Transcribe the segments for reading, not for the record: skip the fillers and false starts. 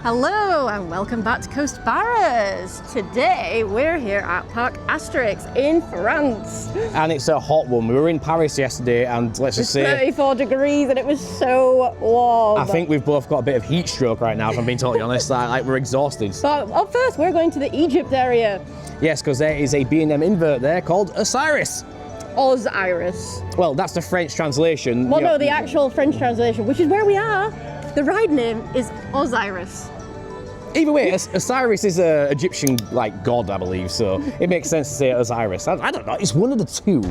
Hello and welcome back to Coast Barras. Today we're here at Parc Asterix in France. And it's a hot one. We were in Paris yesterday and let's just say 34 degrees and it was so warm. I think we've both got a bit of heat stroke right now, if I'm being totally honest. Like we're exhausted. But up first we're going to the Egypt area. Yes, because there is a B&M invert there called Osiris. Osiris. Well, that's the French translation. Well, no, the actual French translation, which is where we are. The ride name is Osiris. Either way, Osiris is an Egyptian god, I believe, so it makes sense to say Osiris. I don't know, it's one of the two.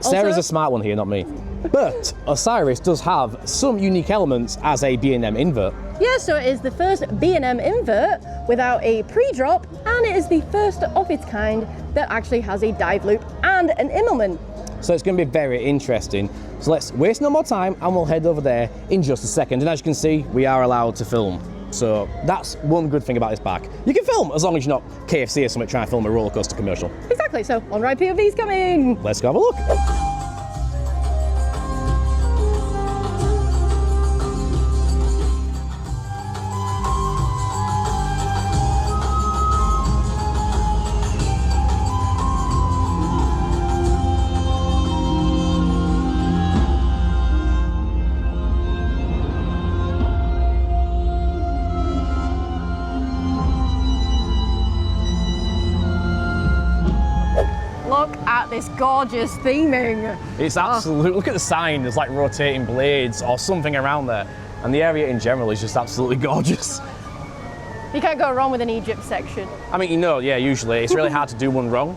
Sarah's a smart one here, not me. But Osiris does have some unique elements as a B&M invert. Yeah, so it is the first B&M invert without a pre-drop, and it is the first of its kind that actually has a dive loop and an Immelman. So it's going to be very interesting. So let's waste no more time and we'll head over there in just a second. And as you can see, we are allowed to film. So that's one good thing about this park. You can film as long as you're not KFC or something trying to film a roller coaster commercial. Exactly, so on-ride POV's coming. Let's go have a look. Look at this gorgeous theming. It's absolute, look at the sign, there's like rotating blades or something around there. And the area in general is just absolutely gorgeous. You can't go wrong with an Egypt section. I mean, yeah, usually it's really hard to do one wrong.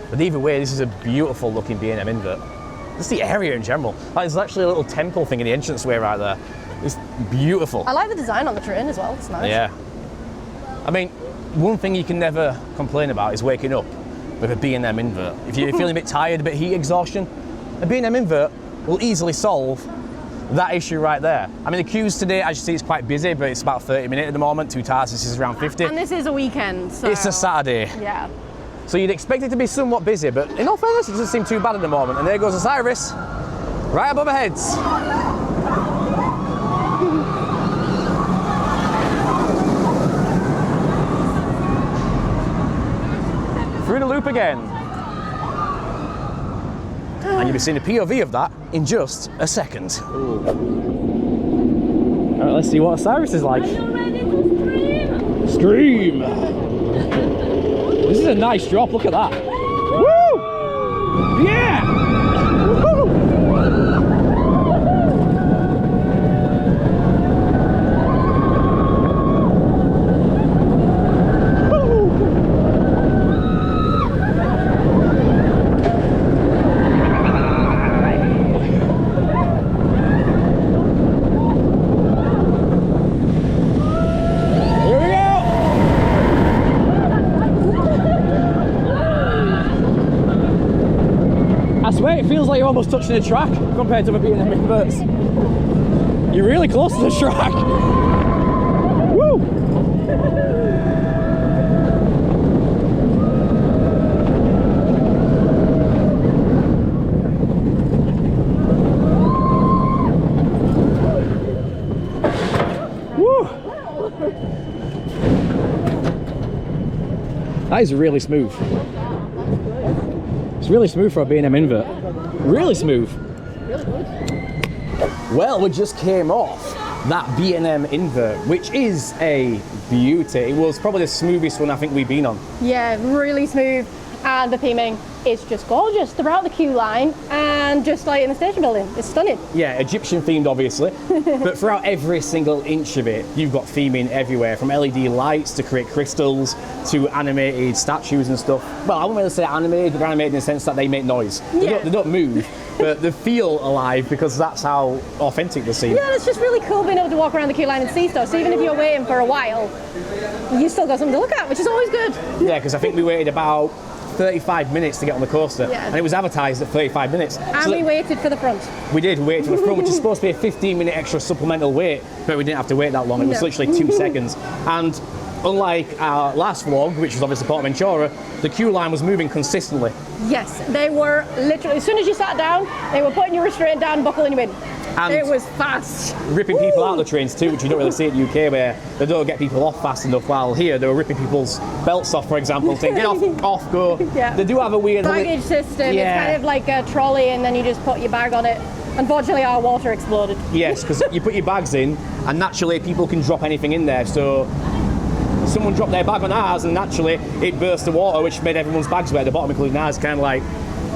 But either way, this is a beautiful looking B&M invert. Just the area in general. Like, there's actually a little temple thing in the entranceway right there. It's beautiful. I like the design on the train as well, it's nice. Yeah. I mean, one thing you can never complain about is waking up with a B&M invert. If you're feeling a bit tired, a bit heat exhaustion, a B&M invert will easily solve that issue right there. I mean, the queues today, as you see, it's quite busy, but it's about 30 minutes at the moment. Toutatis is around 50. And this is a weekend, so... It's a Saturday. Yeah. So you'd expect it to be somewhat busy, but in all fairness, it doesn't seem too bad at the moment. And there goes Osiris, right above our heads. Through the loop again. And you'll be seeing a POV of that in just a second. All right, let's see what Osiris is like. Are you ready to scream? Scream! This is a nice drop, look at that. Woo! Yeah! Woo! I swear it feels like you're almost touching the track compared to the B&M inverts. You're really close to the track. Woo! Woo! That is really smooth. It's really smooth for a B&M invert. Really smooth. Really good. Well, we just came off that B&M invert, which is a beauty. It was probably the smoothest one I think we've been on. Yeah, really smooth. And the theming is just gorgeous throughout the queue line and just like in the station building. It's stunning. Yeah, Egyptian themed obviously, but throughout every single inch of it, you've got theming everywhere, from LED lights to create crystals to animated statues and stuff. Well, I wouldn't really say animated, but they're animated in the sense that they make noise. Yeah. They don't move, but they feel alive because that's how authentic they seem. Yeah, it's just really cool being able to walk around the queue line and see stuff. So even if you're waiting for a while, you still got something to look at, which is always good. Yeah, because I think we waited about 35 minutes to get on the coaster, Yeah. and it was advertised at 35 minutes. And So we waited for the front. we did wait for the front, which is supposed to be a 15-minute extra supplemental wait, but we didn't have to wait that long. It was No. literally 2 seconds. And unlike our last vlog, which was obviously Portaventura, the queue line was moving consistently. Yes, they were literally, as soon as you sat down, they were putting your restraint down, buckling you in. And it was fast. ripping people out of the trains too, which you don't really see in the UK, where they don't get people off fast enough, while here they were ripping people's belts off, for example, saying get off, go. Yeah. They do have a weird Baggage system. Yeah. It's kind of like a trolley and then you just put your bag on it. Unfortunately, our water exploded. Yes, because you put your bags in and naturally people can drop anything in there, so someone dropped their bag on ours and naturally it burst the water, which made everyone's bags wet at the bottom, including ours. Kind of like,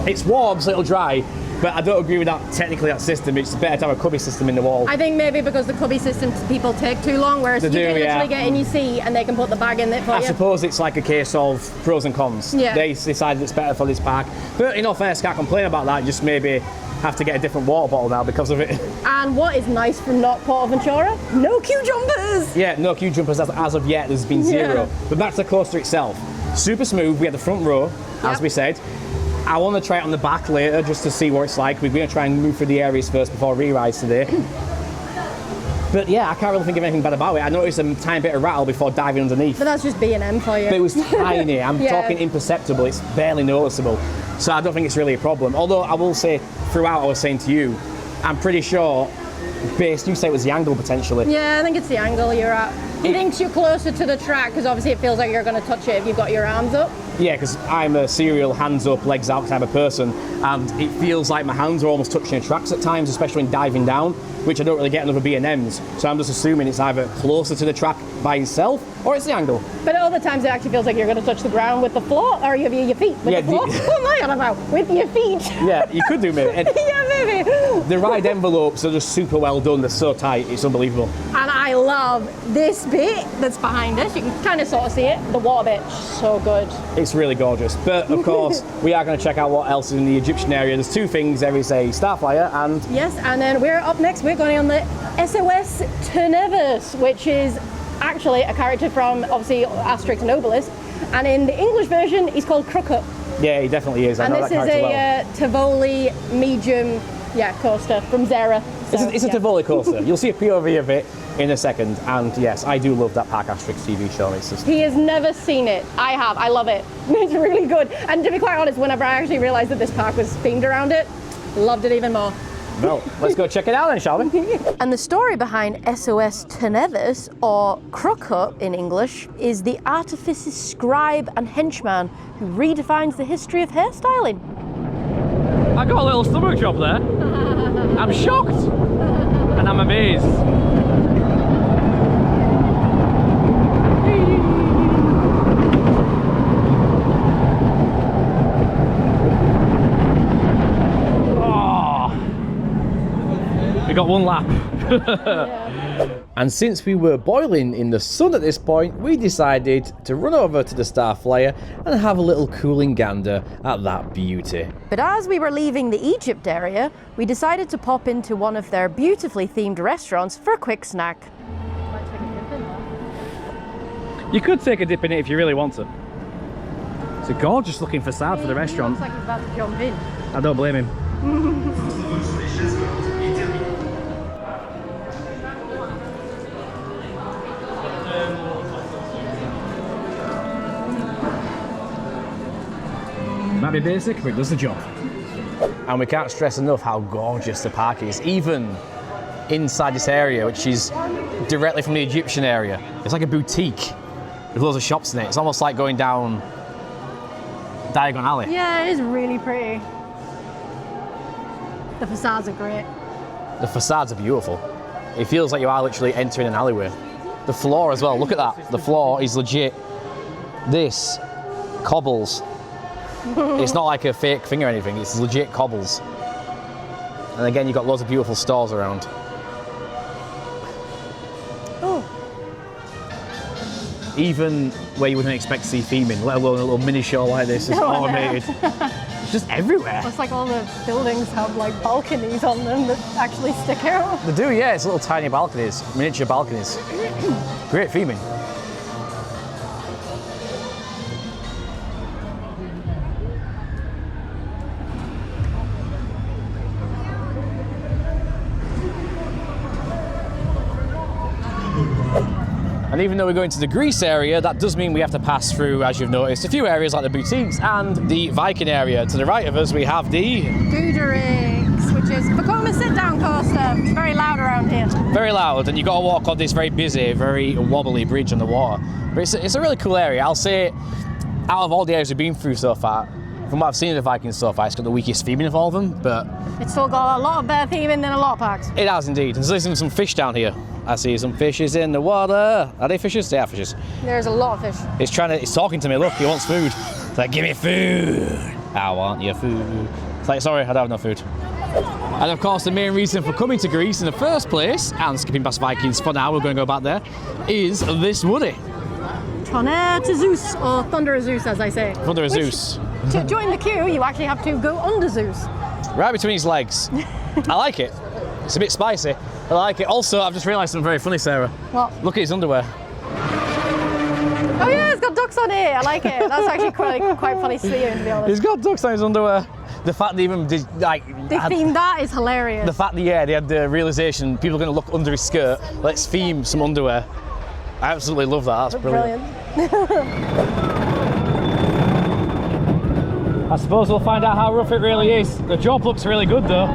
it's warm so it'll dry, but I don't agree with that, technically, that system. It's better to have a cubby system in the wall. I think maybe because the cubby systems people take too long, whereas you can literally get in your seat and they can put the bag in there for you. I suppose it's like a case of pros and cons. Yeah. They decided it's better for this park, but in all fairness, can't complain about that. Just maybe have to get a different water bottle now because of it. And what is nice from not Portaventura? No queue jumpers! Yeah, no queue jumpers as of yet. There's been zero. Yeah. But back to the coaster itself. Super smooth. We had the front row, as we said. I want to try it on the back later just to see what it's like. We're going to try and move through the areas first before re-rides today. But yeah, I can't really think of anything bad about it. I noticed a tiny bit of rattle before diving underneath. But that's just B&M for you. But it was tiny. I'm Yeah. talking imperceptible. It's barely noticeable. So I don't think it's really a problem. Although I will say, throughout I was saying to you, I'm pretty sure, based, you say it was the angle potentially. Yeah, I think it's the angle you're at. He thinks you're closer to the track because obviously it feels like you're going to touch it if you've got your arms up. Yeah, because I'm a serial hands up, legs out type of person, and it feels like my hands are almost touching the tracks at times, especially when diving down, which I don't really get in other B&Ms. So I'm just assuming it's either closer to the track by itself, or it's the angle. But at other times it actually feels like you're going to touch the ground with the floor, or your feet with the floor. What am I on about? With your feet. Yeah, you could do maybe. And yeah, maybe. the ride envelopes are just super well done. They're so tight, it's unbelievable. And I love this bit that's behind us. You can kind of sort of see it. The water bit, so good. It's really gorgeous. But of course, we are going to check out what else is in the Egyptian area. There's two things. There is a Starflyer and... Yes, and then we're up next. We're going on the SOS Tonnerre, which is actually a character from, obviously, Asterix and Obelix. And in the English version, he's called Crookut. Yeah, he definitely is. I know that character well. And this is a Tivoli medium coaster from Zara. So, It's a Tivoli coaster. You'll see a POV of it in a second. And yes, I do love that Parc Asterix TV show. It's just... He has never seen it. I have. I love it. It's really good. And to be quite honest, whenever I actually realised that this park was themed around it, loved it even more. Well, let's go check it out then, shall we? And the story behind SOS Tonnerre, or Crookut in English, is the artificer's scribe and henchman who redefines the history of hairstyling. I got a little stomach drop there. I'm shocked and I'm amazed. We got one lap. And since we were boiling in the sun at this point, we decided to run over to the Starflyer and have a little cooling gander at that beauty. But as we were leaving the Egypt area, we decided to pop into one of their beautifully themed restaurants for a quick snack. You could take a dip in it if you really want to. It's a gorgeous looking facade for the restaurant. Looks like he's about to jump in. I don't blame him. Might be basic, but it does the job. And we can't stress enough how gorgeous the park is, even inside this area, which is directly from the Egyptian area. It's like a boutique with loads of shops in it. It's almost like going down Diagon Alley. Yeah, it is really pretty. The facades are great. The facades are beautiful. It feels like you are literally entering an alleyway. The floor as well, look at that. The floor is legit. This, cobbles. It's not like a fake thing or anything, it's legit cobbles. And again, you've got loads of beautiful stores around. Oh. Even where you wouldn't expect to see theming, let alone a little mini show like this, it's automated. It's just everywhere. It's like all the buildings have like balconies on them that actually stick out. They do, yeah, it's little tiny balconies, miniature balconies. Great theming. And even though we're going to the Greece area, that does mean we have to pass through, as you've noticed, a few areas like the boutiques and the Viking area. To the right of us, we have the Goudurix, which is, for a sit-down coaster. It's very loud around here. Very loud, and you got to walk on this very busy, very wobbly bridge on the water. But it's a really cool area. I'll say, out of all the areas we've been through so far, from what I've seen of the Vikings so far, it's got the weakest theming of all of them, but... It's still got a lot of better theming than a lot of parks. It has indeed. There's even some fish down here. I see some fishes in the water. Are they fishes? They are fishes. There's a lot of fish. It's talking to me, look, he wants food. It's like, give me food. I want your food. It's like, sorry, I don't have no food. And of course, the main reason for coming to Greece in the first place, and skipping past Vikings for now, we're going to go back there, is this Woody. Tonnerre to Zeus, or Thunder Zeus, as I say. Thunder Zeus. To join the queue, you actually have to go under Zeus. Right between his legs. I like it. It's a bit spicy. I like it. Also, I've just realised something very funny, Sarah. What? Look at his underwear. Oh yeah, it's got ducks on it. I like it. That's actually quite funny to see, to be honest. He's got ducks on his underwear. The fact they even did, like... They themed that is hilarious. The fact that, yeah, they had the realisation people are going to look under his skirt. Let's theme some underwear. I absolutely love that. That's brilliant. I suppose we'll find out how rough it really is. The job looks really good though.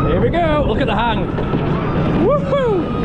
Here we go, look at the hang. Woohoo!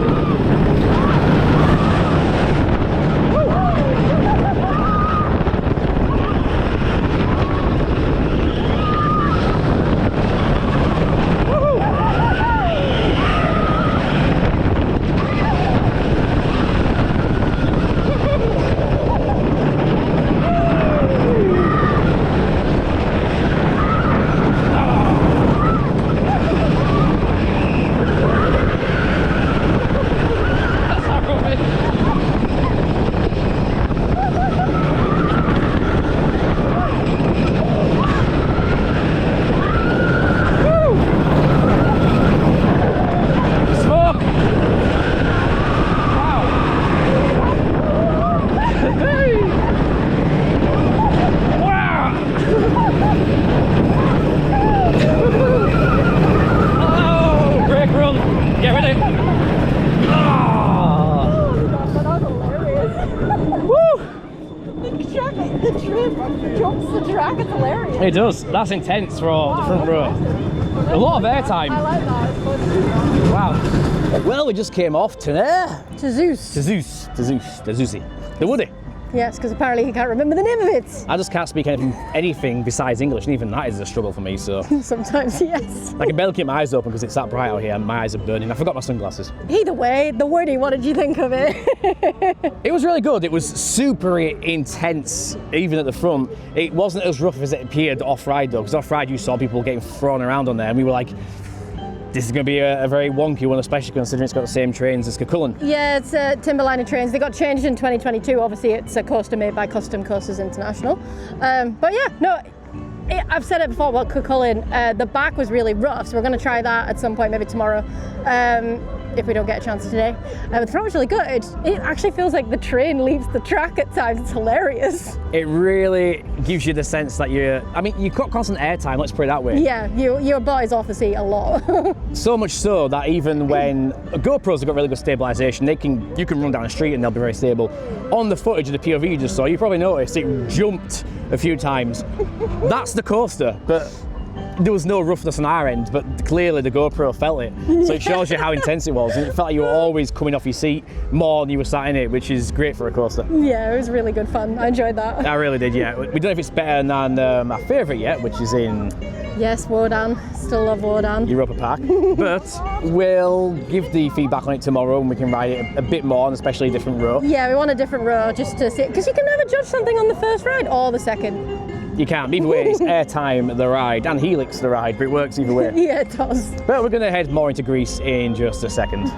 It does. That's intense for the front row. A lot of airtime. I like that. It's fun. Wow. Well, we just came off Tonnerre. To Zeus. To Zeusi. The Woody. Yes, because apparently he can't remember the name of it. I just can't speak anything besides English, and even that is a struggle for me, so... Sometimes, yes. I can barely keep my eyes open because it's that bright out here and my eyes are burning. I forgot my sunglasses. Either way, the Woody, what did you think of it? It was really good. It was super intense, even at the front. It wasn't as rough as it appeared off-ride, though, because off-ride you saw people getting thrown around on there, and we were like, this is going to be a very wonky one, especially considering it's got the same trains as Cuchulainn. Yeah, it's Timberliner trains. They got changed in 2022. Obviously, it's a coaster made by Custom Coasters International. But yeah, no, I've said it before about Cuchulainn. The back was really rough, so we're going to try that at some point, maybe tomorrow, if we don't get a chance today. The front was really good. It actually feels like the train leaves the track at times. It's hilarious. It really gives you the sense that you've got constant airtime, let's put it that way. Yeah, your body's off the seat a lot. So much so that even when GoPros have got really good stabilisation, you can run down the street and they'll be very stable. On the footage of the POV you just saw, you probably noticed it jumped a few times. That's the coaster, but there was no roughness on our end, but clearly the GoPro felt it. So it shows you how intense it was. And it felt like you were always coming off your seat more than you were sat in it, which is great for a coaster. Yeah, it was really good fun. I enjoyed that. I really did, yeah. We don't know if it's better than my favourite yet, which is in... Yes, Wodan. Still love Wodan. Europa Park. But we'll give the feedback on it tomorrow and we can ride it a bit more, and especially a different row. Yeah, we want a different row just to see, because you can never judge something on the first ride or the second. You can't. Either way, it's airtime the ride and Helix the ride, but it works either way. Yeah, it does. But we're going to head more into Greece in just a second.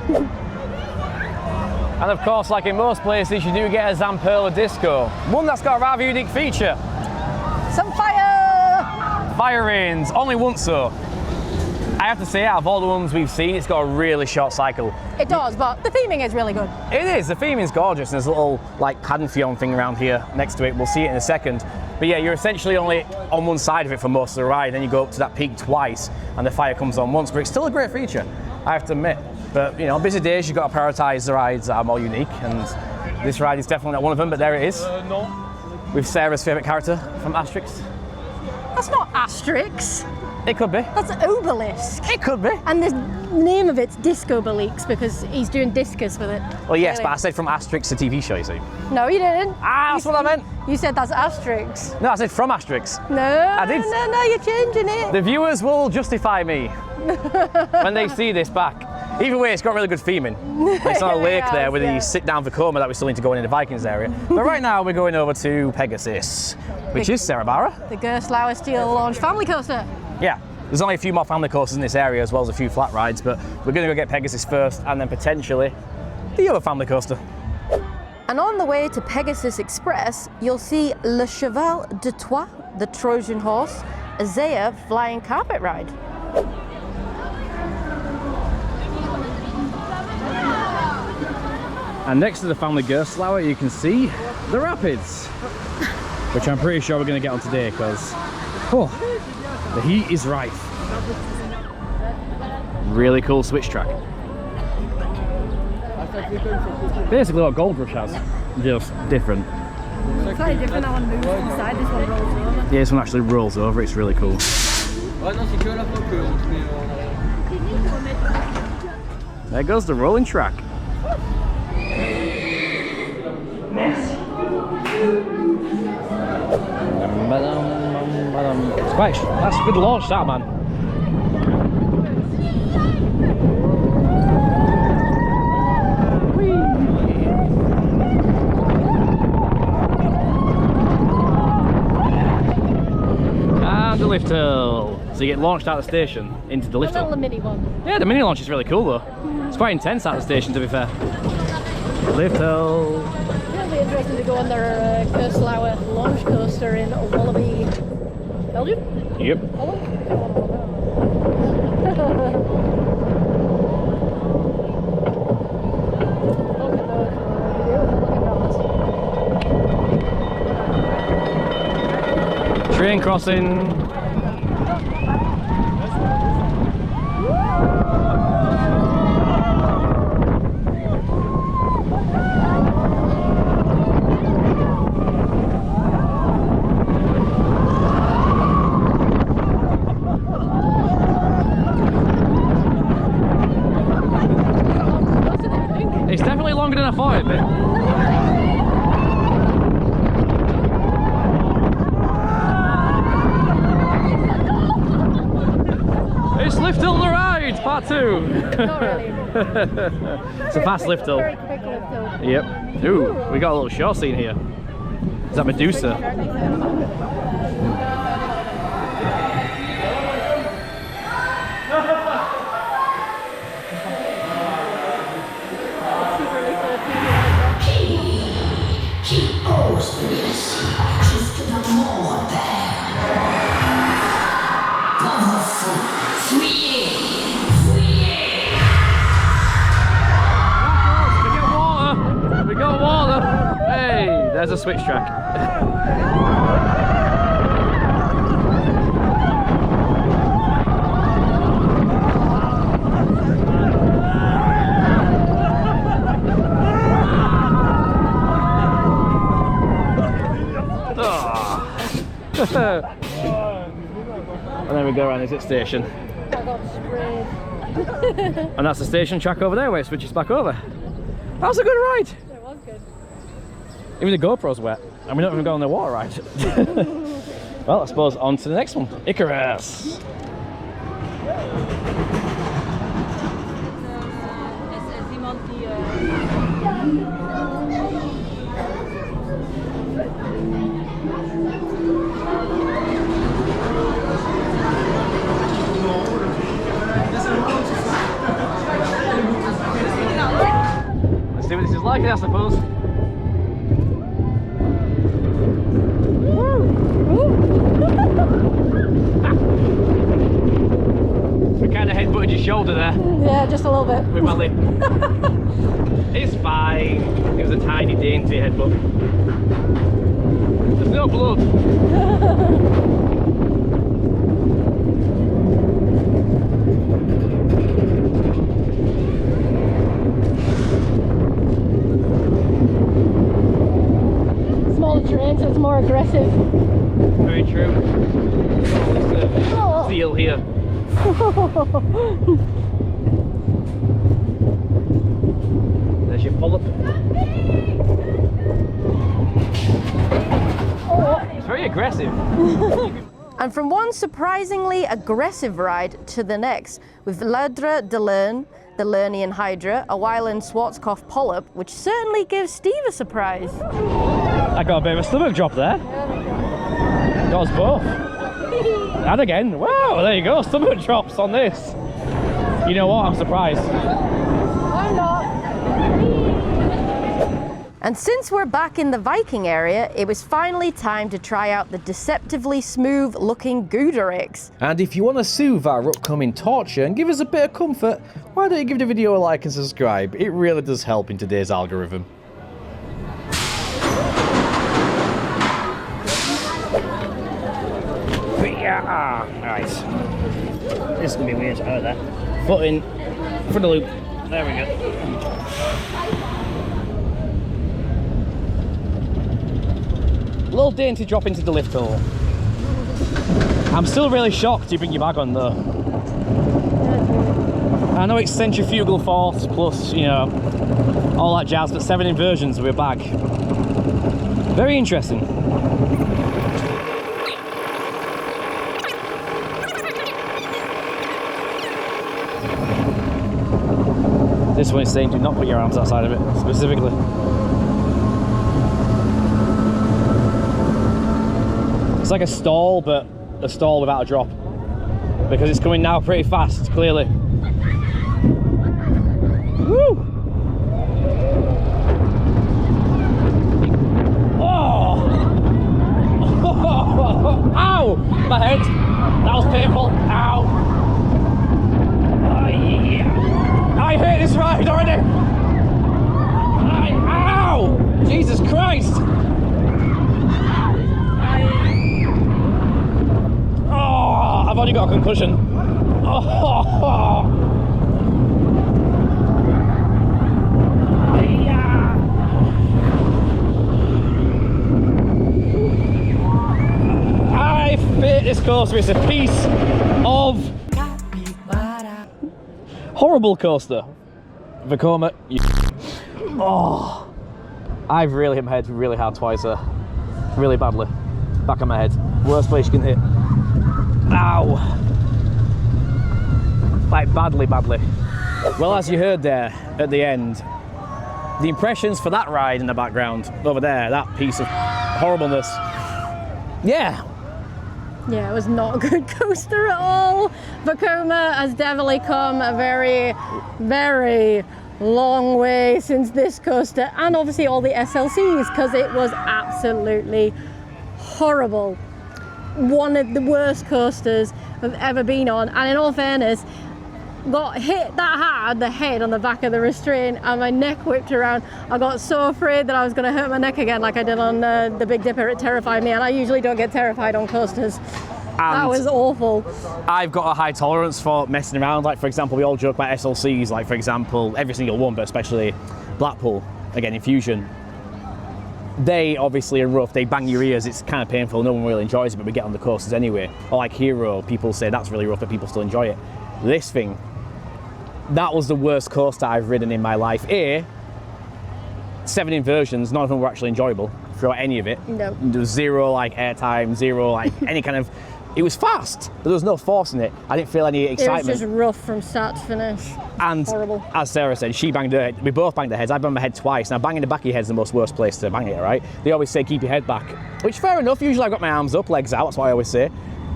And of course, like in most places, you do get a Zamperla disco. One that's got a rather unique feature. Some fire! Fire rains, only once though. I have to say, out of all the ones we've seen, it's got a really short cycle. It does, but the theming is really good. It is, the theming's gorgeous, and there's a little like Pantheon thing around here next to it. We'll see it in a second. But yeah, you're essentially only on one side of it for most of the ride, then you go up to that peak twice, and the fire comes on once, but it's still a great feature, I have to admit. But you know, on busy days, you've got to prioritise the rides that are more unique, and this ride is definitely not one of them, but there it is. With Sarah's favourite character from Asterix. That's not Asterix. It could be. That's obelisk. It could be. And the name of it's Discobelix because he's doing discus with it. Well, yes, Clearly. but I said from Asterix, the TV show, you see. No, you didn't. Ah, that's what I meant. You said that's Asterix. No, I said from Asterix. No, I did. No, you're changing it. The viewers will justify me when they see this back. Either way, it's got really good theming. It's on a lake there with the sit-down Vekoma that we still need to go in the Vikings area. But right now, we're going over to Pegasus, which is Serabara. The Gerstlauer Steel Launch Family Coaster. Yeah, there's only a few more family coasters in this area as well as a few flat rides, but we're going to go get Pegasus first and then potentially the other family coaster. And on the way to Pegasus Express, you'll see Le Cheval de Troie, the Trojan horse, a Zaya flying carpet ride. And next to the family Gerstlauer, you can see the rapids, which I'm pretty sure we're going to get on today because the heat is rife. Really cool switch track. Basically what Gold Rush has, just different. It's very different, that one moves inside, this one rolls over. Yeah, this one actually rolls over, it's really cool. There goes the rolling track. That's a good launch, that man. And the lift hill. So you get launched out of the station into the lift hill. The mini one. Yeah, the mini launch is really cool though. It's quite intense out of the station, to be fair. Lift hill. It'll be interesting to go on their Gerstlauer launch coaster in Wallaby, Belgium? Yep. Train crossing. It's definitely longer than I thought it'd be. It's lift hill the ride, part 2. Not really. It's a fast lift hill. Very quick lift hill. Yep. Ooh, we got a little shore scene here. Is that Medusa? We got water! Hey, there's a switch track. And then we go around the exit station. I got sprayed. And that's the station track over there where it switches back over. That was a good ride. It was good. Even the GoPro's wet, and we don't even go on the water ride. Well, I suppose on to the next one. Icarus. Let's see what this is like, I suppose. We kind of headbutted your shoulder there Yeah, just a little bit. with my lip. It's fine. It was a tiny dainty headbutt. There's no blood. Smaller terrain, so it's more aggressive. Very true. Oh, seal here. There's your polyp. It's very aggressive. And from one surprisingly aggressive ride to the next, with Ladra de Lern, the Lernian Hydra, a Wyland Schwarzkopf polyp, which certainly gives Steve a surprise. I got a bit of a stomach drop there. Got us both. And again, wow, there you go, stomach drops on this. You know what, I'm surprised. I'm not. And since we're back in the Viking area, it was finally time to try out the deceptively smooth looking Goudurix. And if you want to soothe our upcoming torture and give us a bit of comfort, why don't you give the video a like and subscribe? It really does help in today's algorithm. Yeah, nice. This is gonna be weird. Oh, there. Foot in for the loop. There we go. Little dainty drop into the lift hole. I'm still really shocked you bring your bag on though. I know it's centrifugal force plus, you know, all that jazz, but 7 inversions with a bag. Very interesting. This one is saying do not put your arms outside of it, specifically. It's like a stall, but a stall without a drop. Because it's coming now pretty fast, clearly. Woo! Oh! Ow! My head! That was painful. Ow! Oh, yeah. I hate this ride already! Ow! Jesus Christ! Oh, I've already got a concussion. Oh. I hate this coaster. It's a piece of horrible coaster. Vekoma, oh, I've really hit my head really hard twice there. Really badly. Back of my head. Worst place you can hit. Ow! Like badly, badly. Well, as you heard there at the end, the impressions for that ride in the background over there, that piece of horribleness. Yeah. Yeah, it was not a good coaster at all. Vekoma has definitely come a very, very long way since this coaster, and obviously all the SLCs, because it was absolutely horrible. One of the worst coasters I've ever been on, and in all fairness, got hit that hard, the head on the back of the restraint, and my neck whipped around. I got so afraid that I was going to hurt my neck again like I did on the Big Dipper. It terrified me, and I usually don't get terrified on coasters. That was awful. I've got a high tolerance for messing around. Like, for example, we all joke about SLCs, like, for example, every single one, but especially Blackpool, again, Infusion. They obviously are rough, they bang your ears, it's kind of painful, no one really enjoys it, but we get on the coasters anyway. Or like Hero, people say that's really rough, but people still enjoy it. This thing, that was the worst coaster I've ridden in my life. 7 inversions, none of them were actually enjoyable throughout any of it. No. There was zero like airtime, zero like any kind of, it was fast, but there was no force in it. I didn't feel any excitement. It was just rough from start to finish. And horrible. As Sarah said, she banged her head. We both banged our heads. I banged my head twice. Now, banging the back of your head is the most worst place to bang it, right? They always say keep your head back, which fair enough. Usually I've got my arms up, legs out. That's what I always say.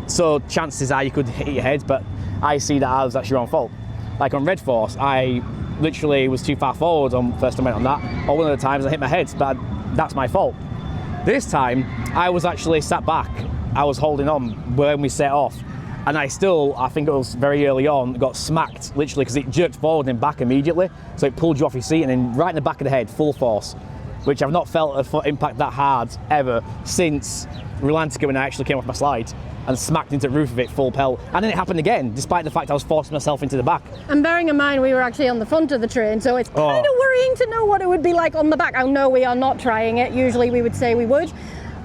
So chances are you could hit your head, but I see that as that's your own fault. Like on Red Force, I literally was too far forward on first time I went on that. Or one of the times I hit my head, but that's my fault. This time, I was actually sat back. I was holding on when we set off. And I think it was very early on, got smacked literally because it jerked forward and back immediately. So it pulled you off your seat and then right in the back of the head, full force, which I've not felt a foot impact that hard ever since Rolantica when I actually came off my slide and smacked into the roof of it full pelt. And then it happened again, despite the fact I was forcing myself into the back. And bearing in mind we were actually on the front of the train, so it's kind of worrying to know what it would be like on the back. Oh no, we are not trying it. Usually we would say we would.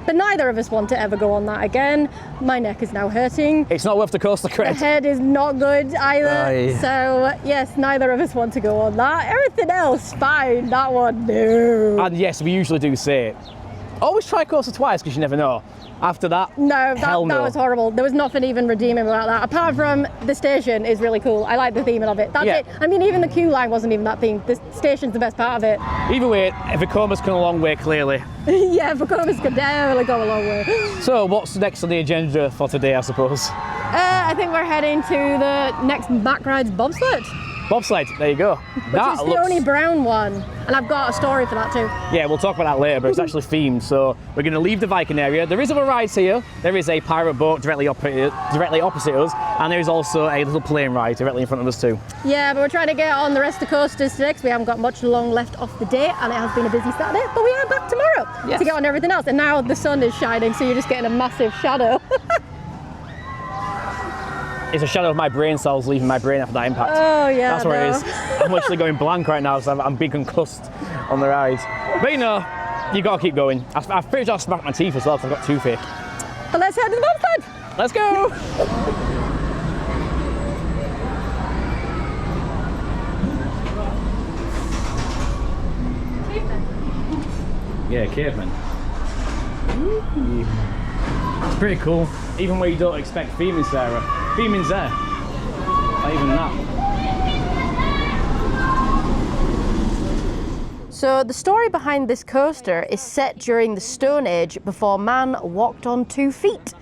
But neither of us want to ever go on that again. My neck is now hurting. It's not worth the coaster The cred. head is not good either. Aye. So yes, neither of us want to go on that. Everything else, fine. That one, no. And yes, we usually do say it. Always try coaster twice because you never know. After that, No, hell that no. was horrible. There was nothing even redeeming about that. Apart from the station is really cool. I like the theming of it. That's Yeah. it. I mean, even the queue line wasn't even that themed. The station's the best part of it. Either way, Vekoma's come a long way, clearly. Yeah, Vekoma's could definitely go a long way. So, what's next on the agenda for today, I suppose? I think we're heading to the next back rides bobsled, Bobsled, there you go. which is the only brown one. And I've got a story for that too. Yeah, we'll talk about that later, but it's actually themed. So we're going to leave the Viking area. There is other rides here. There is a pirate boat directly opposite us, and there is also a little plane ride directly in front of us too. Yeah, but we're trying to get on the rest of the coasters today because we haven't got much long left off the day, and it has been a busy Saturday. But we are back tomorrow Yes. to get on everything else. And now the sun is shining, so you're just getting a massive shadow. It's a shadow of my brain cells leaving my brain after that impact. Oh yeah, That's where it no. is. I'm actually going blank right now, so I'm being concussed on the ride. But you know, you got to keep going. I've pretty much smacked my teeth as well because I've got toothache. But let's head to the bobsled. Let's go! Yeah, caveman. It's pretty cool. Even where you don't expect theming, Sarah. Theming's there. Not even that. So the story behind this coaster is set during the Stone Age before man walked on 2 feet.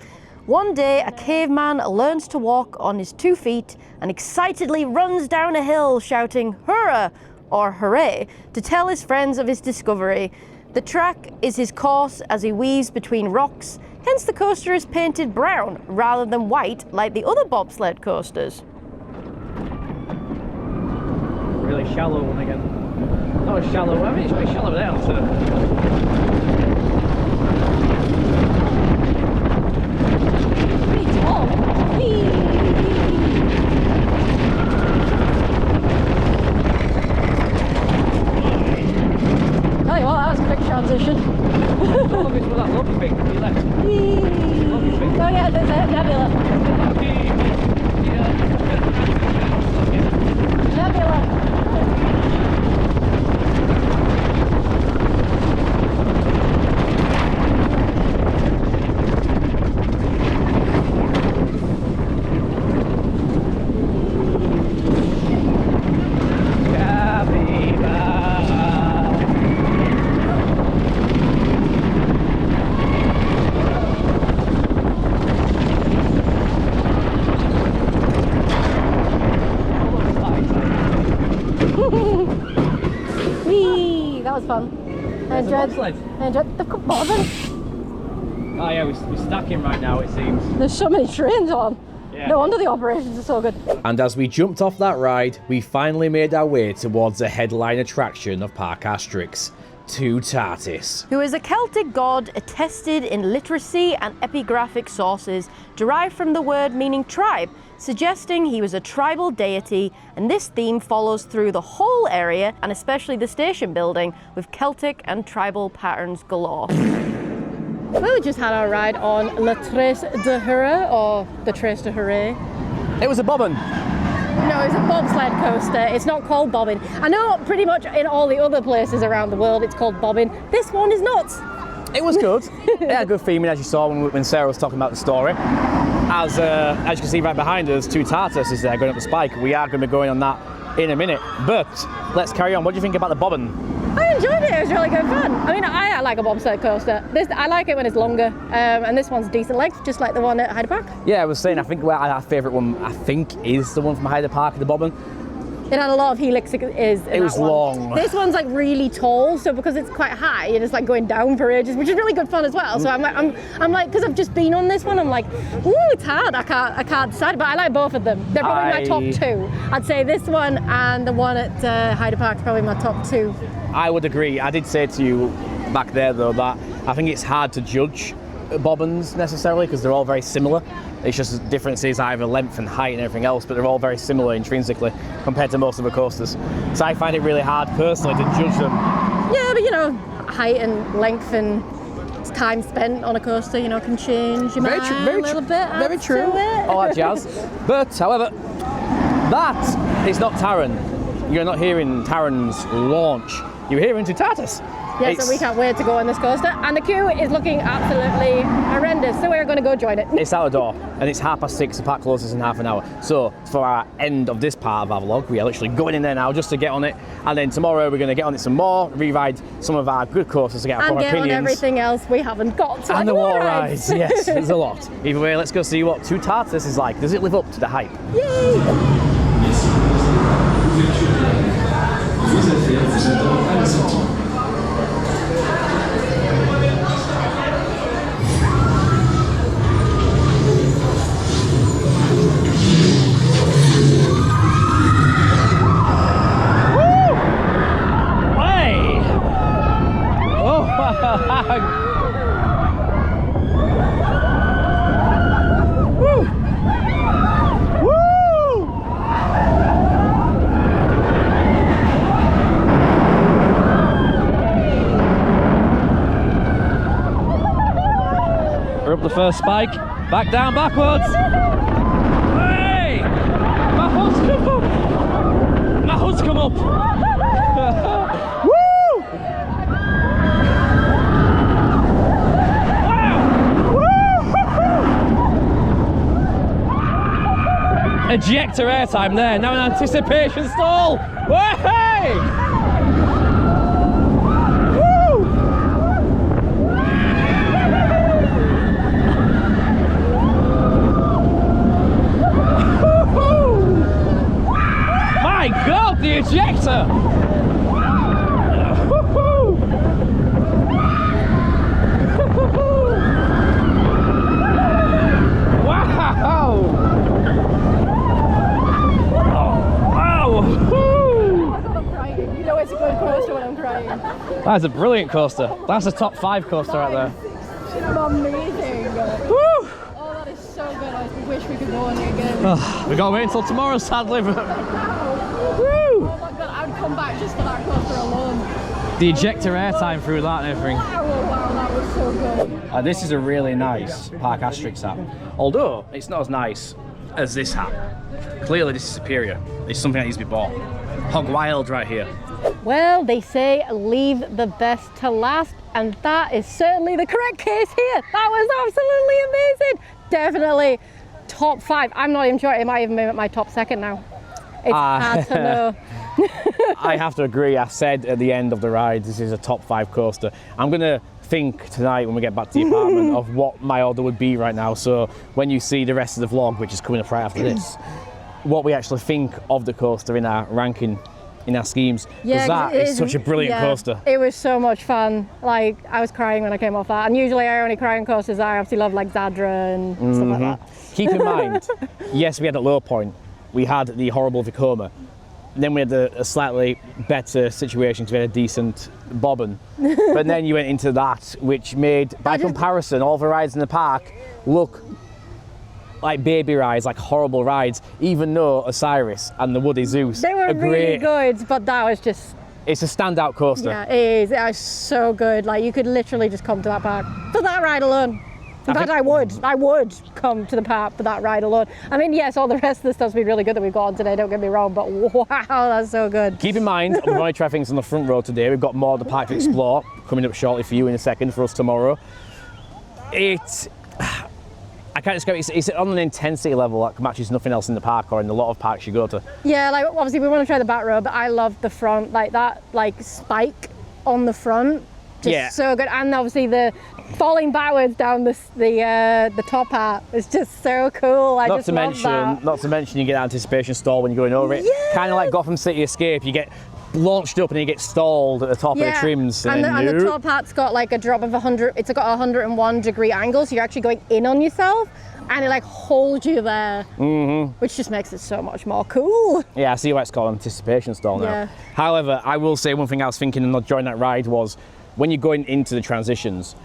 One day a caveman learns to walk on his 2 feet and excitedly runs down a hill shouting hurrah or hooray to tell his friends of his discovery. The track is his course as he weaves between rocks, hence the coaster is painted brown rather than white like the other bobsled coasters. Really shallow one again. Not as shallow, I mean it's pretty shallow there too. Pretty tall. Tell you what, that was a quick transition. Oh, it's that lovely thing to your left. Lovely thing. Oh yeah, there's a nebula. Nebula. Whee! That was fun. I enjoyed the bobbing. Oh yeah, we're stacking right now it seems. There's so many trains on. Yeah. No wonder the operations are so good. And as we jumped off that ride, we finally made our way towards the headline attraction of Parc Asterix, Toutatis. Who is a Celtic god attested in literacy and epigraphic sources derived from the word meaning tribe, suggesting he was a tribal deity, and this theme follows through the whole area and especially the station building with Celtic and tribal patterns galore. Well, we just had our ride on La Trace de Hurrah, or the Trace de Hurrah. It was a bobbin. No, it's a bobsled coaster. It's not called bobbing. I know pretty much in all the other places around the world it's called bobbing. This one is not. It was good. It had good theming, as you saw when Sarah was talking about the story. As you can see right behind us, Toutatis is there going up the spike. We are going to be going on that in a minute. But let's carry on. What do you think about the bobbin? I enjoyed it. It was really good fun. I mean, I like a bobsled coaster. I like it when it's longer, and this one's decent length, just like the one at Hyde Park. Yeah, I was saying, I think our favourite one, is the one from Hyde Park, the bobbin. It had a lot of helix. It was long. This one's like really tall, so because it's quite high, you're just like going down for ages, which is really good fun as well. So I'm like, because I've just been on this one, I'm like, ooh, it's hard. I can't decide, but I like both of them. They're probably my top two. I'd say this one and the one at Hyde Park are probably my top two. I would agree. I did say to you back there though that I think it's hard to judge bobbins necessarily because they're all very similar. It's just differences either length and height and everything else, but they're all very similar intrinsically compared to most of the coasters. So I find it really hard personally to judge them. Yeah, but you know, height and length and it's time spent on a coaster, you know, can change your mind a little bit. Very add true. to it. All that jazz. But, however, that is not Taron. You're not hearing Taron's launch. You're hearing Toutatis. Yeah, so we can't wait to go on this coaster, and the queue is looking absolutely horrendous, so we're going to go join it. It's out the door, and it's 6:30. The park closes in half an hour. So for our end of this part of our vlog, we are literally going in there now just to get on it, and then tomorrow we're going to get on it some more, re-ride some of our good coasters to get our proper opinions. And get on everything else we haven't got. And the water rides, yes, there's a lot. Either way, let's go see what Toutatis is like. Does it live up to the hype? Yay! We're up the first spike, back down backwards. Hey! My hood's come up! My hood's come up! Woo! Wow! Ejector airtime there, now an anticipation stall! Hey! My God, the ejector! Wow! Wow! I'm crying. You know it's a good coaster when I'm crying. That's a brilliant coaster. That's a top 5 coaster right there. It's amazing. Woo! Oh, that is so good. I wish we could go on it again. We gotta wait until tomorrow, sadly. But... Woo! Oh my God, I would come back just for that coaster alone. The ejector airtime through that and everything. Wow, that was so good. This is a really nice Parc Asterix hat. Although it's not as nice as this hat. Clearly this is superior. It's something that needs to be bought. Hog Wild right here. Well, they say leave the best to last, and that is certainly the correct case here. That was absolutely amazing. Definitely top 5. I'm not even sure it might even be my top 2nd now. It's hard to know. I have to agree. I said at the end of the ride, this is a top 5 coaster. I'm gonna think tonight when we get back to the apartment of what my order would be right now. So when you see the rest of the vlog, which is coming up right after this, what we actually think of the coaster in our ranking, in our schemes. Because that is such a brilliant coaster. It was so much fun. Like, I was crying when I came off that. And usually I only cry on coasters I obviously love, like Zadra and stuff like that. Keep in mind, yes, we had a low point. We had the horrible Vekoma. Then we had a slightly better situation because we had a decent bobbin. But then you went into that, which made, by comparison, all the rides in the park look like baby rides, like horrible rides, even though Osiris and the Woody Zeus they were are really great. good, but that was just... It's a standout coaster. Yeah, it is. It was so good. Like, you could literally just come to that park for that ride alone. In fact, I would come to the park for that ride alone. I mean, yes, all the rest of the stuff's been really good that we've got on today, don't get me wrong, but wow, that's so good. Keep in mind, we've only tried things on the front row today. We've got more of the park to explore coming up shortly for you in a second, for us tomorrow. I can't describe it. It's on an intensity level that matches nothing else in the park or in a lot of parks you go to. Yeah, like obviously we want to try the back row, but I love the front, like that, like spike on the front. Just so good, and obviously the falling backwards down the top part is just so cool. Not to mention you get anticipation stall when you're going over it. Kind of like Gotham City Escape, you get launched up and you get stalled at the top of the trims. And the top part's got like a drop of 100. It's got a 101 degree angle, so you're actually going in on yourself, and it like holds you there, which just makes it so much more cool. Yeah, I see why it's called anticipation stall now. Yeah. However, I will say one thing I was thinking and not during that ride was when you're going into the transitions,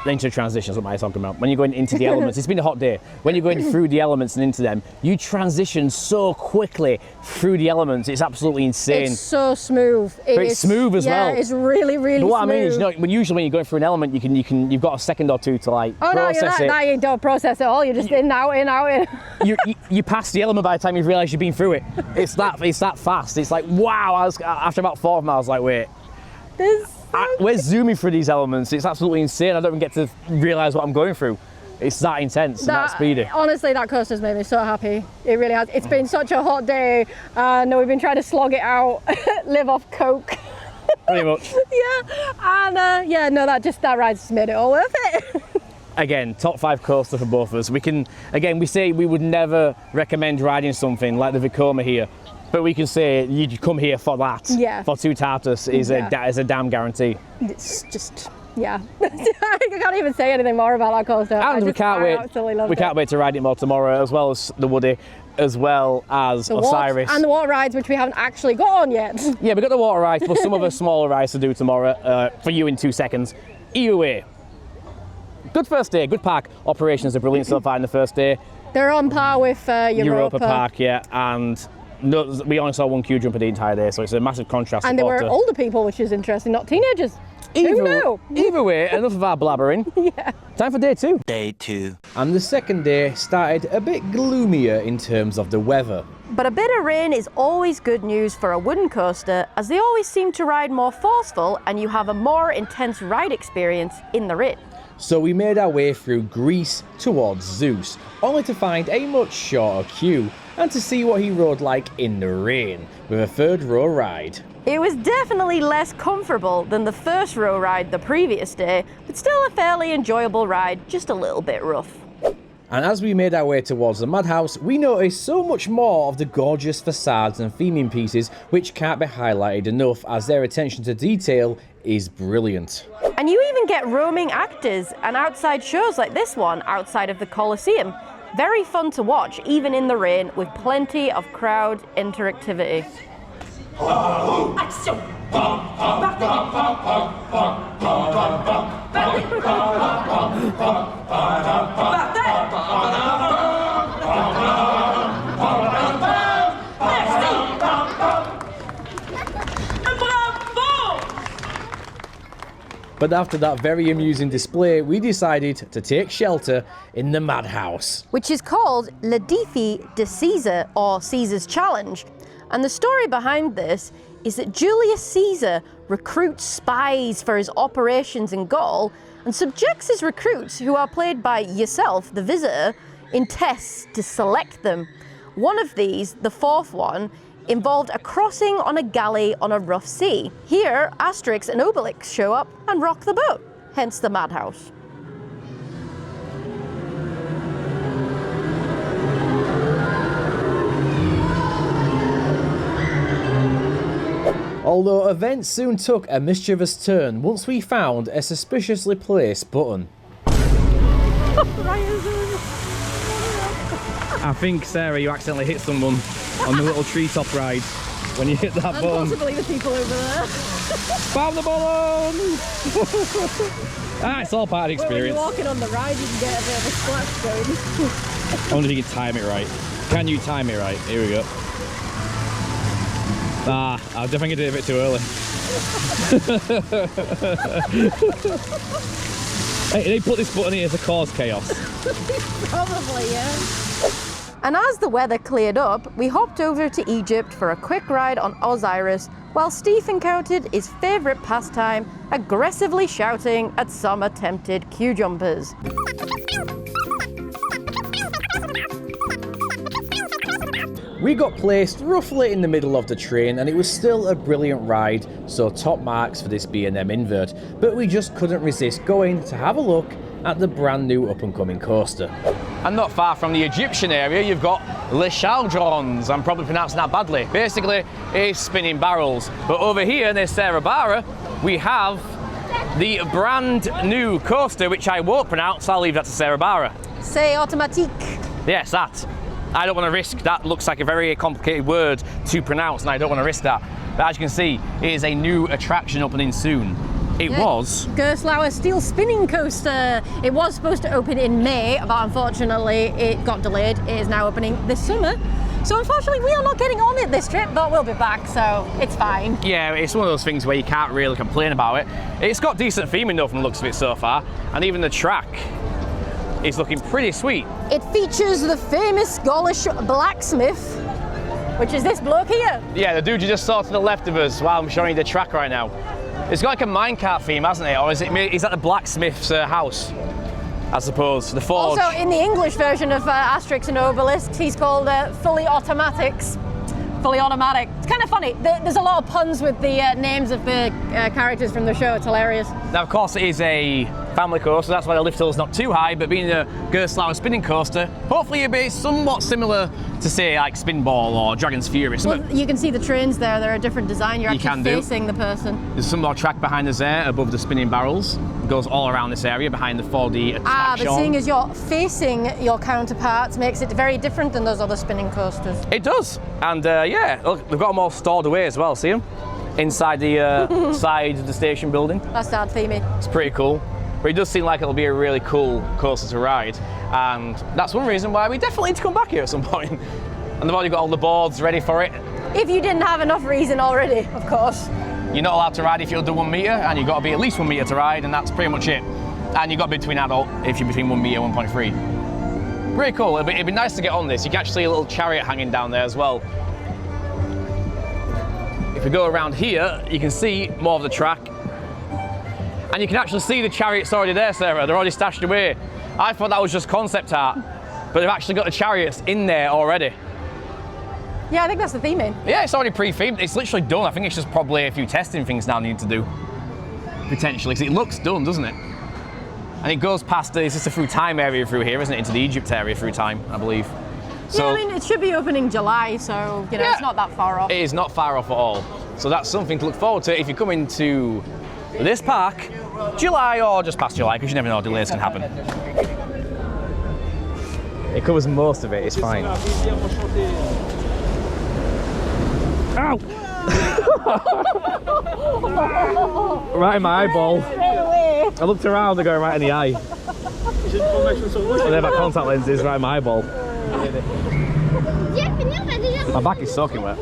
into transitions, what am I talking about? When you're going into the elements, it's been a hot day. When you're going through the elements and into them, you transition so quickly through the elements. It's absolutely insane. It's so smooth. It's smooth as well. Yeah, it's really, really But what smooth. I mean is, you know, usually when you're going through an element, you've got a second or two to like process it. No, you don't process it all. You're just in, out, in, out, in. you pass the element by the time you've realised you've been through it. It's that fast. It's like, wow. After about 4 of them, I was like, wait. We're zooming through these elements. It's absolutely insane. I don't even get to realise what I'm going through. It's that intense and that speedy. Honestly, that coaster's made me so happy. It really has. It's been such a hot day, and we've been trying to slog it out, live off Coke. Pretty much. Yeah, and that ride's just made it all worth it. Again, top 5 coaster for both of us. We say we would never recommend riding something like the Vekoma here, but we can say you'd come here for that. Yeah. For Toutatis is a damn guarantee. It's just, yeah. I can't even say anything more about that coaster. And we can't wait to ride it more tomorrow, as well as the Woody, as well as Osiris. And the water rides, which we haven't actually got on yet. Yeah, we've got the water rides, plus some other smaller rides to do tomorrow for you in 2 seconds. Either way, good first day, good park. Operations are brilliant so far in the first day. They're on par with Europa Park, yeah, and we only saw 1 queue jumper the entire day, so it's a massive contrast. And they were older people, which is interesting, not teenagers. Who knew? Either way, enough of our blabbering. Yeah. Time for day 2. Day 2. And the second day started a bit gloomier in terms of the weather. But a bit of rain is always good news for a wooden coaster, as they always seem to ride more forceful and you have a more intense ride experience in the rain. So we made our way through Greece towards Zeus, only to find a much shorter queue and to see what he rode like in the rain with a 3rd row ride. It was definitely less comfortable than the 1st row ride the previous day, but still a fairly enjoyable ride, just a little bit rough. And as we made our way towards the Madhouse, we noticed so much more of the gorgeous facades and theming pieces, which can't be highlighted enough, as their attention to detail is brilliant. And you even get roaming actors and outside shows like this one outside of the Colosseum. Very fun to watch, even in the rain, with plenty of crowd interactivity. But after that very amusing display, we decided to take shelter in the Madhouse. Which is called Le Défi de Caesar, or Caesar's Challenge. And the story behind this is that Julius Caesar recruits spies for his operations in Gaul and subjects his recruits, who are played by yourself, the visitor, in tests to select them. One of these, the 4th one, involved a crossing on a galley on a rough sea. Here, Asterix and Obelix show up and rock the boat, hence the Madhouse. Although events soon took a mischievous turn once we found a suspiciously placed button. I think, Sarah, you accidentally hit someone on the little treetop ride when you hit that button. Possibly the people over there. Found the button! It's all part of the When experience. you're walking on the ride, you can get a bit of a splash going. I wonder if you can time it right. Can you time it right? Here we go. I definitely did it a bit too early. Hey, they put this button here to cause chaos. Probably, yeah. And as the weather cleared up, we hopped over to Egypt for a quick ride on Osiris, while Steve encountered his favourite pastime, aggressively shouting at some attempted queue jumpers. We got placed roughly in the middle of the train and it was still a brilliant ride, so top marks for this B&M invert, but we just couldn't resist going to have a look at the brand new up and coming coaster. And not far from the Egyptian area, you've got Les Chaldrons. I'm probably pronouncing that badly. Basically, it's spinning barrels. But over here near Cerebara, we have the brand new coaster, which I won't pronounce. I'll leave that to Cerebara. C'est automatique. Yes, that. I don't want to risk, that looks like a very complicated word to pronounce and I don't want to risk that. But as you can see, it is a new attraction opening soon. It was. Gerstlauer Steel Spinning Coaster. It was supposed to open in May, but unfortunately it got delayed. It is now opening this summer. So unfortunately we are not getting on it this trip, but we'll be back, so it's fine. Yeah, it's one of those things where you can't really complain about it. It's got decent theming though from the looks of it so far, and even the track is looking pretty sweet. It features the famous Gaulish blacksmith, which is this bloke here. Yeah, the dude you just saw to the left of us while I'm showing you the track right now. It's got like a minecart theme, hasn't it? Or is that the blacksmith's house? I suppose, the forge. Also, in the English version of Asterix and Obelix, he's called Fully Automatics. Fully automatic. It's kind of funny. There's a lot of puns with the names of the characters from the show. It's hilarious. Now, of course, it is a family coaster. That's why the lift hill is not too high. But being a Gerstlauer spinning coaster, hopefully it'll be somewhat similar to, say, like Spinball or Dragon's Fury. Well, you can see the trains there. They're a different design. You're actually facing the person. There's some more track behind us there, above the spinning barrels. It goes all around this area behind the 4D attraction. But seeing as you're facing your counterparts makes it very different than those other spinning coasters. It does. And yeah, look, they've got them all stored away as well, see them? Inside the side of the station building. That's that themey. It's pretty cool. But it does seem like it'll be a really cool coaster to ride. And that's one reason why we definitely need to come back here at some point. And they've already got all the boards ready for it. If you didn't have enough reason already, of course. You're not allowed to ride if you're under 1 metre, and you've got to be at least 1 metre to ride, and that's pretty much it. And you've got to be between adult if you're between 1 metre and 1.3. Pretty cool. It'd be nice to get on this. You can actually see a little chariot hanging down there as well. If we go around here, you can see more of the track. And you can actually see the chariots already there, Sarah. They're already stashed away. I thought that was just concept art, but they've actually got the chariots in there already. Yeah, I think that's the theming. Yeah, it's already pre-themed. It's literally done. I think it's just probably a few testing things now need to do. Potentially, because it looks done, doesn't it? And it goes past, it's just a through time area through here, isn't it? Into the Egypt area through time, I believe. So, yeah, I mean, it should be opening July, so, you know, yeah, it's not that far off. It is not far off at all. So that's something to look forward to if you're coming to this park, July or just past July, because you never know, delays can happen. It covers most of it, it's fine. Ow! Right in my eyeball. I looked around, they're going right in the eye. They've got contact lenses right in my eyeball. My back is soaking wet.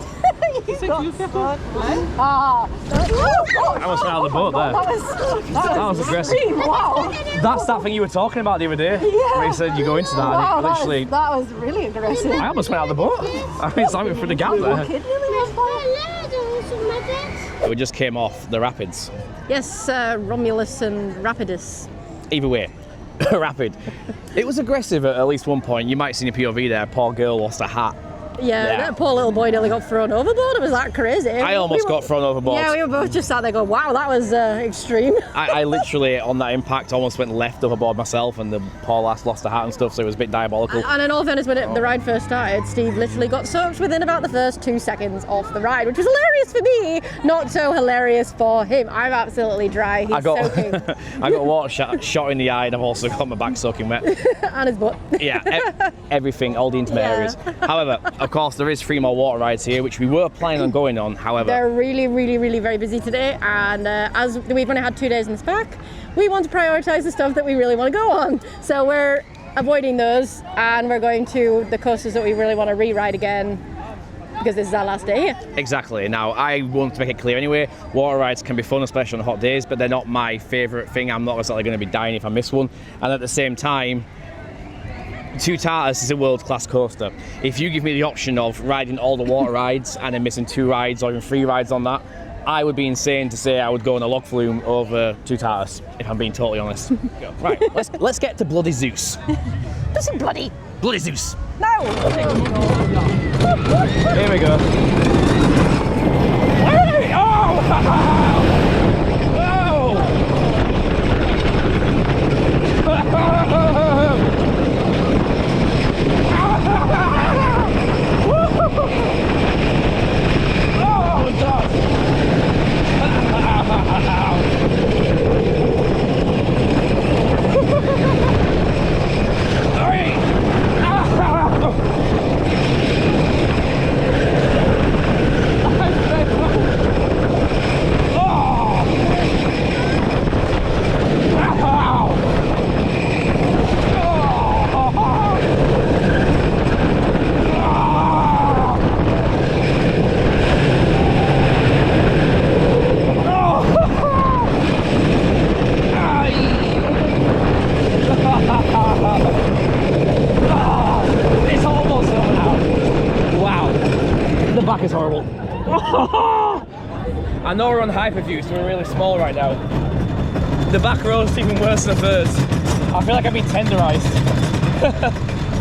I almost fell out of the boat there. That was aggressive. Wow. That's that thing you were talking about the other day. Yeah. Where you said you go into that and it literally... That was really aggressive. I almost went out of the boat. I mean, something through the gap there. We just came off the rapids. Yes, Romulus and Rapidus. Either way, rapid. It was aggressive at least one point. You might see in a POV there, poor girl lost a hat. Yeah, that poor little boy nearly got thrown overboard. It was that crazy. I almost got thrown overboard. Yeah, we were both just sat there going, wow, that was extreme. I literally, on that impact, almost went left overboard myself, and the poor lass lost her hat and stuff, so it was a bit diabolical. And in all fairness, when the ride first started, Steve literally got soaked within about the first 2 seconds off the ride, which was hilarious for me, not so hilarious for him. I'm absolutely dry. He's soaking. I got water shot in the eye, and I've also got my back soaking wet. And his butt. Yeah, everything, all the intimate areas. However, of course, there is 3 more water rides here, which we were planning on going on. However, they're really, really, really very busy today, and as we've only had 2 days in this park, we want to prioritise the stuff that we really want to go on. So we're avoiding those, and we're going to the coasters that we really want to re-ride again, because this is our last day here. Exactly. Now, I want to make it clear anyway, water rides can be fun, especially on hot days, but they're not my favourite thing. I'm not necessarily going to be dying if I miss one. And at the same time, Toutatis is a world-class coaster. If you give me the option of riding all the water rides and then missing 2 rides or even 3 rides on that, I would be insane to say I would go on a log flume over Toutatis, if I'm being totally honest. Right, let's get to bloody Zeus. This is bloody Zeus. No! Here we go. Hey! Oh! Oh! horrible. I know we're on hyperview, so we're really small right now. The back row's even worse than the first. I feel like I've been tenderised.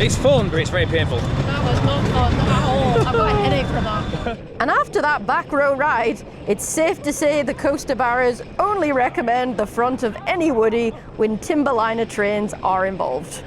It's fun, but it's very painful. That was not fun at all. I've got a headache from that. And after that back row ride, it's safe to say the coaster barras only recommend the front of any woody when timberliner trains are involved.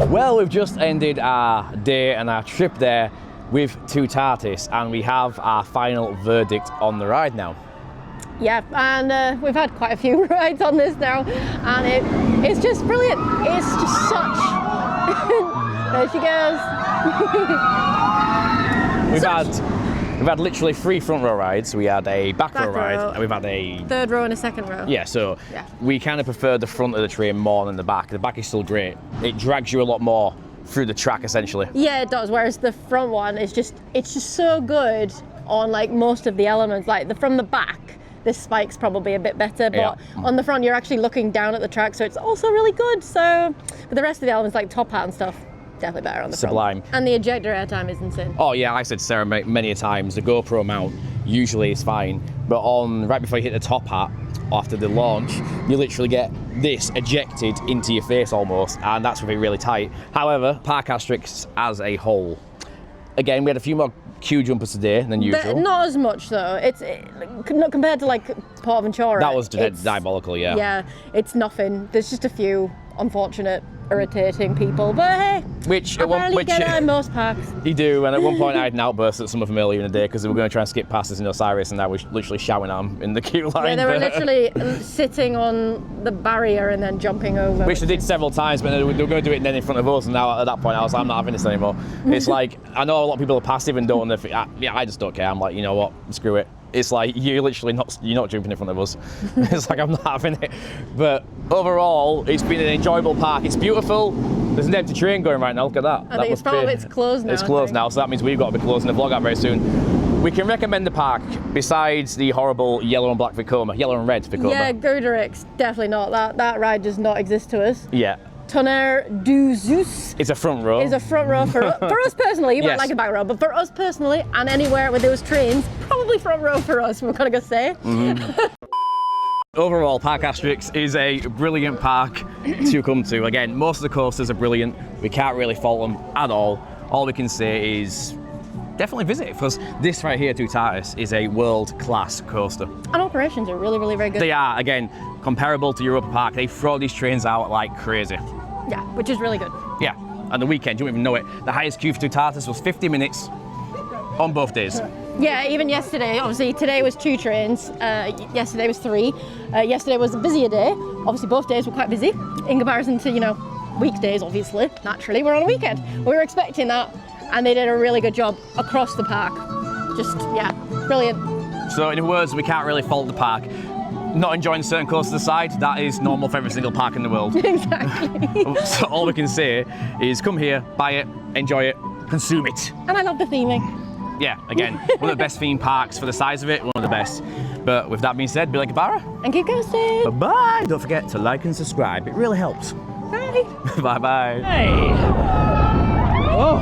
Well, we've just ended our day and our trip there with Toutatis, and we have our final verdict on the ride now. Yeah, and we've had quite a few rides on this now, and it's just brilliant. It's just such... There she goes. We've had literally 3 front row rides. We had a back row ride, and we've had a third row and a second row. Yeah, so we kind of prefer the front of the train more than the back. The back is still great. It drags you a lot more through the track, essentially. Yeah, it does. Whereas the front one is just so good on like most of the elements. Like from the back, this spike's probably a bit better, but on the front you're actually looking down at the track, so it's also really good. So, but the rest of the elements like top hat and stuff, definitely better on the Sublime. front. And the ejector airtime is insane. Oh yeah, I said to Sarah many a times, the GoPro mount usually is fine, but right before you hit the top hat, after the launch, you literally get this ejected into your face almost, and that's really, really tight. However, Parc Asterix as a whole, again, we had a few more queue jumpers today than usual. But not as much though. It's not compared to like Port Ventura. That was diabolical, yeah. Yeah, it's nothing. There's just a few unfortunate, irritating people, but hey, apparently get out in most parks. You do, and at one point I had an outburst at some of them earlier in the day because they were going to try and skip past us in Osiris, and I was literally shouting at them in the queue line. Yeah, they were literally sitting on the barrier and then jumping over. Which they did several times, but they were going to do it then in front of us, and now at that point I was like, I'm not having this anymore. It's like, I know a lot of people are passive and don't want to, I just don't care. I'm like, you know what, screw it. It's like, you're not jumping in front of us. It's like, I'm not having it. But overall, it's been an enjoyable park. It's beautiful. There's an empty train going right now, look at that. I think it's closed now. It's closed now, so that means we've got to be closing the vlog out very soon. We can recommend the park besides the horrible yellow and black Vekoma, yellow and red Vekoma. Yeah, Goudurix, definitely not. That ride does not exist to us. Yeah. Tonnerre du Zeus. It's a front row. Is a front row for us personally. You might like a back row, but for us personally, and anywhere with those trains, probably front row for us. We're gonna go say. Overall, Parc Asterix is a brilliant park to come to. Again, most of the coasters are brilliant. We can't really fault them at all. All we can say is definitely visit it, because this right here, Toutatis, is a world-class coaster. And operations are really, really very good. They are, again, comparable to Europa Park. They throw these trains out like crazy. Yeah, which is really good. Yeah, and the weekend, you don't even know it. The highest queue for Toutatis was 50 minutes on both days. Yeah, even yesterday, obviously today was 2 trains, yesterday was 3. Yesterday was a busier day. Obviously both days were quite busy in comparison to, weekdays, obviously. Naturally, we're on a weekend. We were expecting that, and they did a really good job across the park. Just, yeah, brilliant. So in words, we can't really fault the park. Not enjoying certain coasters aside, that is normal for every single park in the world. Exactly. So all we can say is come here, buy it, enjoy it, consume it. And I love the theming. Yeah, again, one of the best themed parks for the size of it, one of the best. But with that being said, be like a barra. And keep coasting. Bye-bye. Don't forget to like and subscribe. It really helps. Bye. Bye-bye. Hey! Oh,